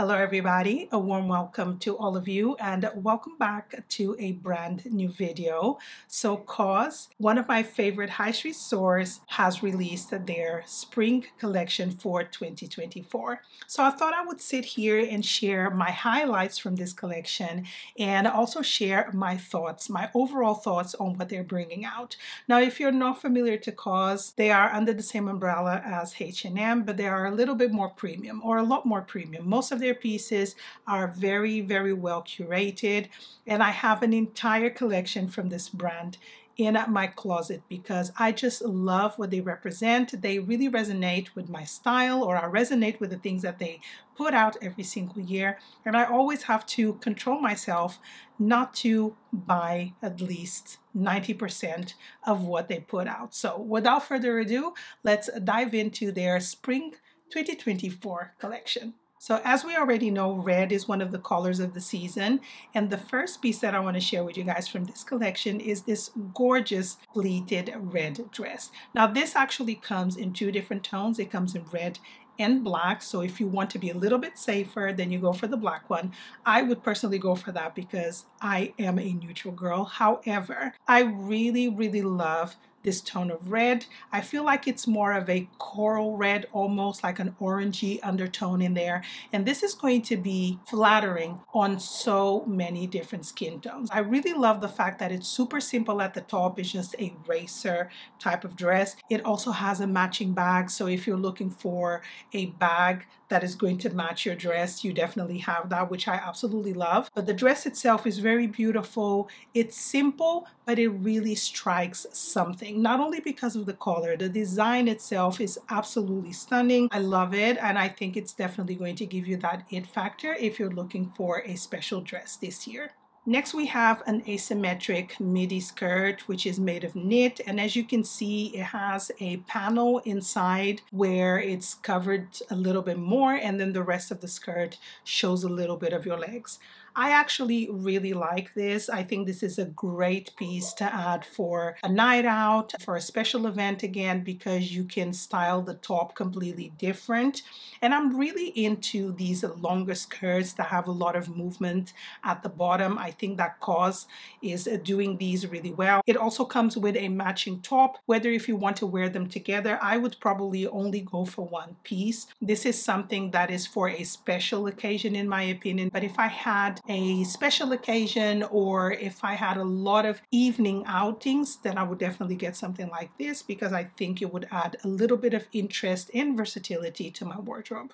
Hello everybody, a warm welcome to all of you and welcome back to a brand new video. So COS, one of my favorite high street stores, has released their spring collection for 2024. So I thought I would sit here and share my highlights from this collection and also share my thoughts, my overall thoughts on what they're bringing out. Now, if you're not familiar to COS, they are under the same umbrella as H&M, but they are a little bit more premium, or a lot more premium. Most of their pieces are very, very well curated, and I have an entire collection from this brand in my closet because I just love what they represent. They really resonate with my style, or I resonate with the things that they put out every single year, and I always have to control myself not to buy at least 90% of what they put out. So without further ado, let's dive into their spring 2024 collection. So as we already know, red is one of the colors of the season, and the first piece that I want to share with you guys from this collection is this gorgeous pleated red dress. Now this actually comes in two different tones. It comes in red and black, so if you want to be a little bit safer, then you go for the black one. I would personally go for that because I am a neutral girl. However, I really love this tone of red. I feel like it's more of a coral red, almost like an orangey undertone in there. And this is going to be flattering on so many different skin tones. I really love the fact that it's super simple at the top. It's just a racer type of dress. It also has a matching bag. So if you're looking for a bag that is going to match your dress, you definitely have that, which I absolutely love. But the dress itself is very beautiful. It's simple, but it really strikes something. Not only because of the color, the design itself is absolutely stunning. I love it, and I think it's definitely going to give you that it factor if you're looking for a special dress this year. Next, we have an asymmetric midi skirt, which is made of knit. And as you can see, it has a panel inside where it's covered a little bit more, and then the rest of the skirt shows a little bit of your legs. I actually really like this. I think this is a great piece to add for a night out, for a special event again, because you can style the top completely different. And I'm really into these longer skirts that have a lot of movement at the bottom. I think that COS is doing these really well. It also comes with a matching top. Whether if you want to wear them together, I would probably only go for one piece. This is something that is for a special occasion in my opinion, but if I had a special occasion or if I had a lot of evening outings, then I would definitely get something like this because I think it would add a little bit of interest and versatility to my wardrobe.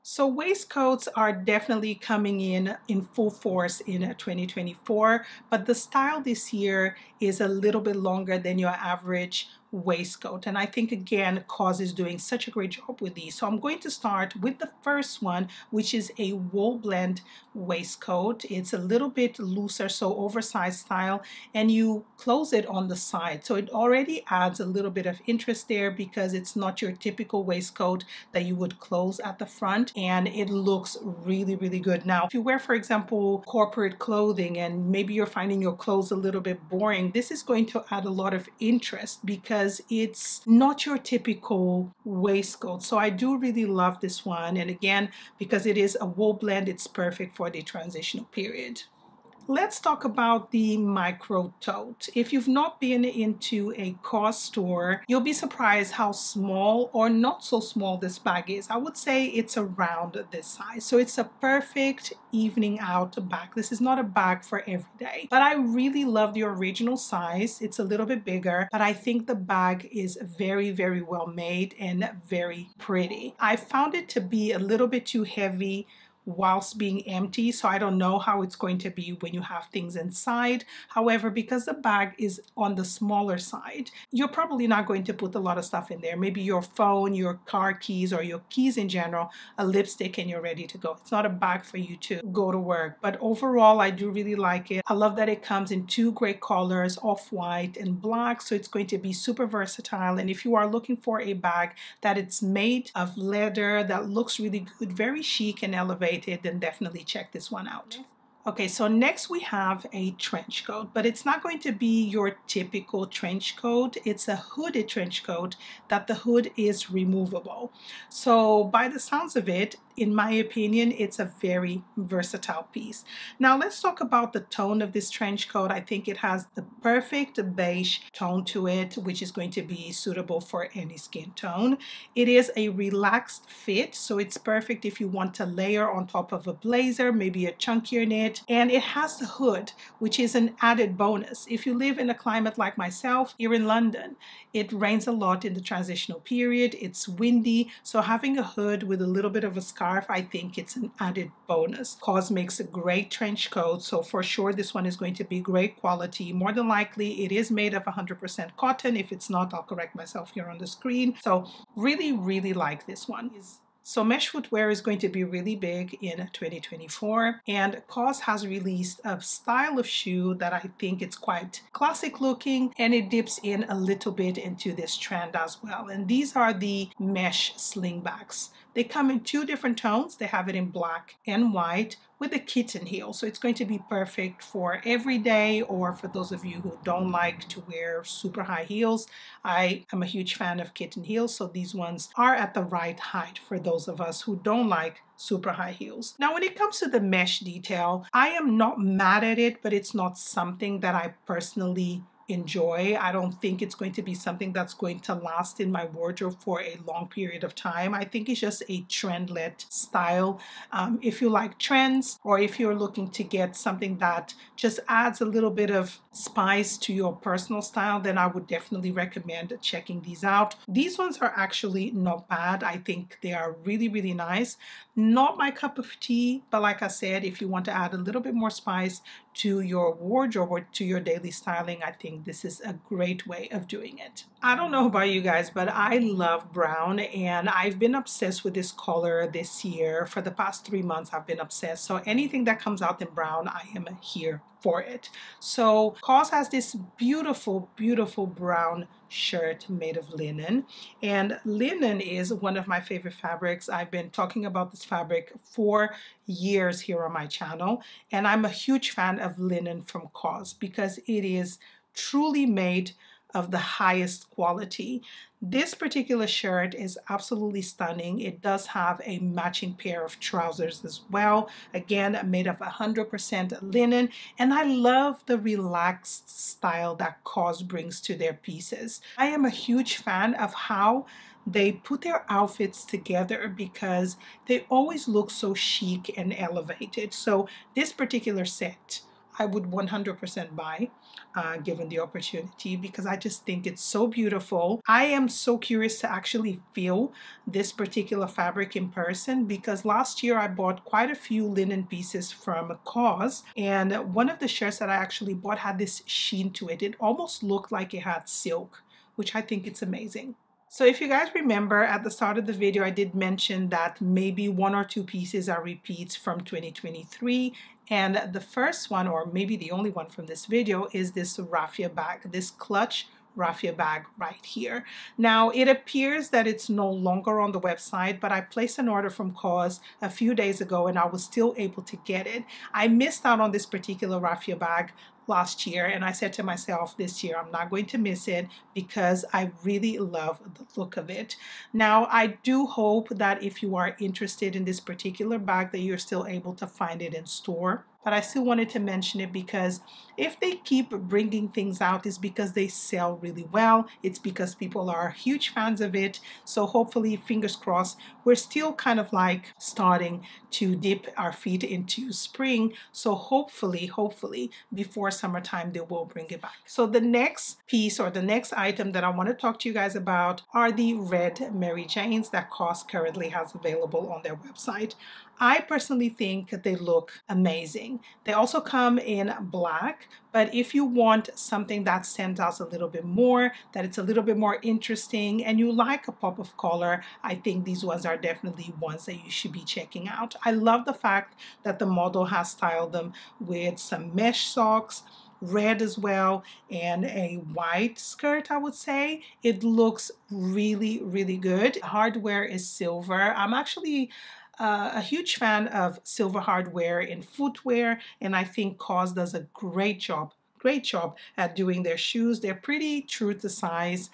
So waistcoats are definitely coming in full force in 2024, but the style this year is a little bit longer than your average waistcoat, and I think again COS is doing such a great job with these. So I'm going to start with the first one, which is a wool blend waistcoat. It's a little bit looser, so oversized style, and you close it on the side, so it already adds a little bit of interest there because it's not your typical waistcoat that you would close at the front, and it looks really good. Now if you wear, for example, corporate clothing and maybe you're finding your clothes a little bit boring, this is going to add a lot of interest because it's not your typical waistcoat. So I do really love this one, and again, because it is a wool blend, it's perfect for the transitional period. Let's talk about the micro tote. If you've not been into a COS store, you'll be surprised how small or not so small this bag is. I would say it's around this size. So it's a perfect evening out bag. This is not a bag for every day, but I really love the original size. It's a little bit bigger, but I think the bag is very well made and very pretty. I found it to be a little bit too heavy whilst being empty, so I don't know how it's going to be when you have things inside. However, because the bag is on the smaller side, you're probably not going to put a lot of stuff in there. Maybe your phone, your car keys, or your keys in general, a lipstick, and you're ready to go. It's not a bag for you to go to work, but overall I do really like it. I love that it comes in two great colors, off-white and black, so it's going to be super versatile. And if you are looking for a bag that it's made of leather, that looks really good, very chic and elevated, then definitely check this one out. Okay, so next we have a trench coat, but it's not going to be your typical trench coat. It's a hooded trench coat that the hood is removable. So by the sounds of it, in my opinion, it's a very versatile piece. Now let's talk about the tone of this trench coat. I think it has the perfect beige tone to it, which is going to be suitable for any skin tone. It is a relaxed fit, so it's perfect if you want to layer on top of a blazer, maybe a chunkier knit. And it has the hood, which is an added bonus. If you live in a climate like myself here in London, it rains a lot in the transitional period, it's windy, so having a hood with a little bit of a scarf, I think it's an added bonus. COS makes a great trench coat, so for sure this one is going to be great quality. More than likely it is made of 100% cotton. If it's not, I'll correct myself here on the screen. So really like this one. So mesh footwear is going to be really big in 2024, and COS has released a style of shoe that I think it's quite classic looking, and it dips in a little bit into this trend as well. And these are the mesh slingbacks. They come in two different tones. They have it in black and white with a kitten heel. So it's going to be perfect for every day, or for those of you who don't like to wear super high heels. I am a huge fan of kitten heels, so these ones are at the right height for those of us who don't like super high heels. Now, when it comes to the mesh detail, I am not mad at it, but it's not something that I personally enjoy. I don't think it's going to be something that's going to last in my wardrobe for a long period of time. I think it's just a trendlet style. If you like trends, or if you're looking to get something that just adds a little bit of spice to your personal style, then I would definitely recommend checking these out. These ones are actually not bad. I think they are really nice. Not my cup of tea, but like I said, if you want to add a little bit more spice to your wardrobe or to your daily styling, I think this is a great way of doing it. I don't know about you guys, but I love brown, and I've been obsessed with this color this year. For the past 3 months, I've been obsessed. So anything that comes out in brown, I am here for it. So COS has this beautiful brown shirt made of linen, and linen is one of my favorite fabrics. I've been talking about this fabric for years here on my channel, and I'm a huge fan of linen from COS because it is truly made of the highest quality. This particular shirt is absolutely stunning. It does have a matching pair of trousers as well, again made of 100% linen, and I love the relaxed style that COS brings to their pieces. I am a huge fan of how they put their outfits together because they always look so chic and elevated. So this particular set I would 100% buy given the opportunity, because I just think it's so beautiful. I am so curious to actually feel this particular fabric in person, because last year I bought quite a few linen pieces from COS, and one of the shirts that I actually bought had this sheen to it. It almost looked like it had silk, which I think it's amazing. So if you guys remember at the start of the video, I did mention that maybe 1 or 2 pieces are repeats from 2023. And the first one, or maybe the only one from this video, is this raffia bag, this clutch raffia bag right here. Now it appears that it's no longer on the website, but I placed an order from COS a few days ago and I was still able to get it. I missed out on this particular raffia bag last year, and I said to myself, this year I'm not going to miss it because I really love the look of it. Now I do hope that if you are interested in this particular bag that you're still able to find it in store. But I still wanted to mention it because if they keep bringing things out, it's because they sell really well. It's because people are huge fans of it. So hopefully, fingers crossed, we're still kind of like starting to dip our feet into spring. So hopefully, before summertime, they will bring it back. So the next piece, or the next item that I want to talk to you guys about, are the red Mary Janes that COS currently has available on their website. I personally think they look amazing. They also come in black, but if you want something that stands out a little bit more, that it's a little bit more interesting, and you like a pop of color, I think these ones are definitely ones that you should be checking out. I love the fact that the model has styled them with some mesh socks, red as well, and a white skirt. I would say it looks really good. The hardware is silver. I'm actually a huge fan of silver hardware in footwear, and I think COS does a great job great job at doing their shoes. They're pretty true to size.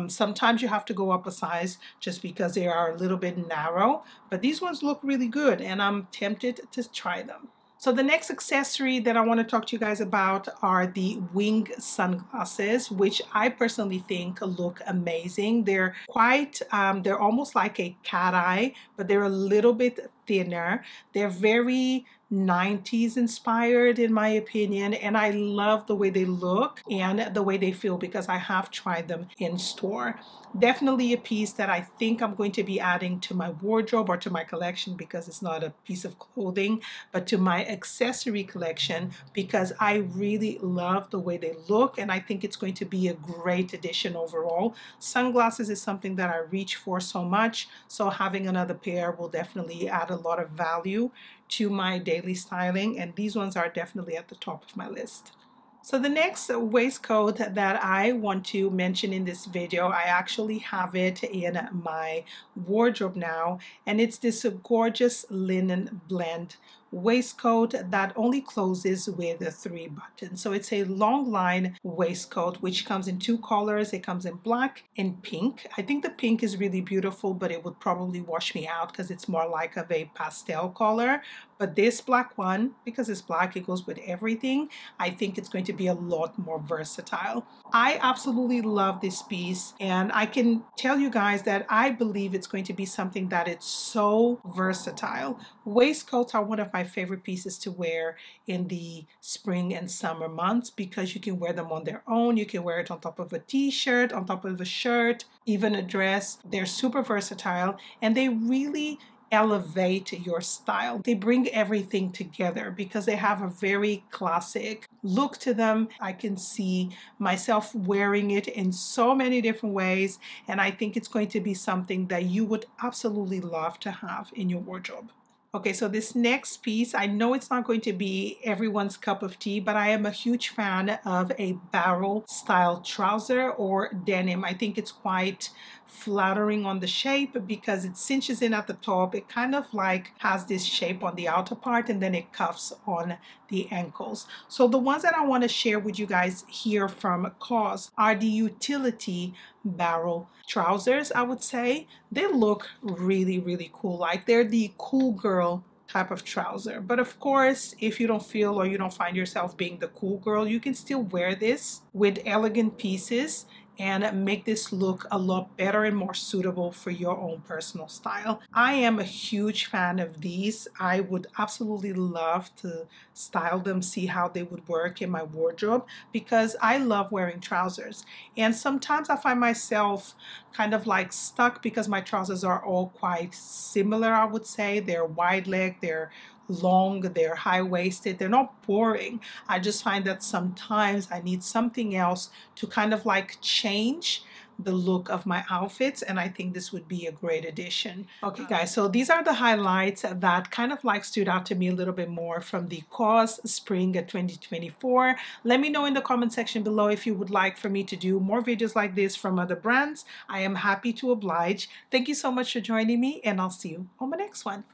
Sometimes you have to go up a size just because they are a little bit narrow, but these ones look really good and I'm tempted to try them. So the next accessory that I want to talk to you guys about are the wing sunglasses, which I personally think look amazing. They're quite, they're almost like a cat eye, but they're a little bit thinner. They're very 90s inspired in my opinion, and I love the way they look and the way they feel because I have tried them in store. Definitely a piece that I think I'm going to be adding to my wardrobe or to my collection because it's not a piece of clothing, but to my accessory collection because I really love the way they look and I think it's going to be a great addition overall. Sunglasses is something that I reach for so much, so having another pair will definitely add a lot of value to my daily styling, and these ones are definitely at the top of my list. So the next waistcoat that I want to mention in this video, I actually have it in my wardrobe now, and it's this gorgeous linen blend waistcoat that only closes with 3 buttons. So it's a long line waistcoat which comes in 2 colors. It comes in black and pink. I think the pink is really beautiful, but it would probably wash me out because it's more like of a pastel color. But this black one, because it's black, it goes with everything. I think it's going to be a lot more versatile. I absolutely love this piece, and I can tell you guys that I believe it's going to be something that it's so versatile. Waistcoats are one of my favorite pieces to wear in the spring and summer months because you can wear them on their own. You can wear it on top of a t-shirt, on top of a shirt, even a dress. They're super versatile and they really elevate your style. They bring everything together because they have a very classic look to them. I can see myself wearing it in so many different ways, and I think it's going to be something that you would absolutely love to have in your wardrobe. Okay, so this next piece, I know it's not going to be everyone's cup of tea, but I am a huge fan of a barrel style trouser or denim. I think it's quite flattering on the shape because it cinches in at the top. It kind of like has this shape on the outer part and then it cuffs on the ankles. So the ones that I want to share with you guys here from COS are the utility barrel trousers. I would say they look really, really cool. Like they're the cool girl type of trouser. But of course, if you don't feel or you don't find yourself being the cool girl, you can still wear this with elegant pieces and make this look a lot better and more suitable for your own personal style. I am a huge fan of these. I would absolutely love to style them, see how they would work in my wardrobe because I love wearing trousers. And sometimes I find myself kind of like stuck because my trousers are all quite similar, I would say. They're wide leg, they're long, they're high-waisted, they're not boring. I just find that sometimes I need something else to kind of like change the look of my outfits, and I think this would be a great addition. Okay guys, so these are the highlights that kind of like stood out to me a little bit more from the COS Spring 2024. Let me know in the comment section below if you would like for me to do more videos like this from other brands. I am happy to oblige. Thank you so much for joining me, and I'll see you on the next one.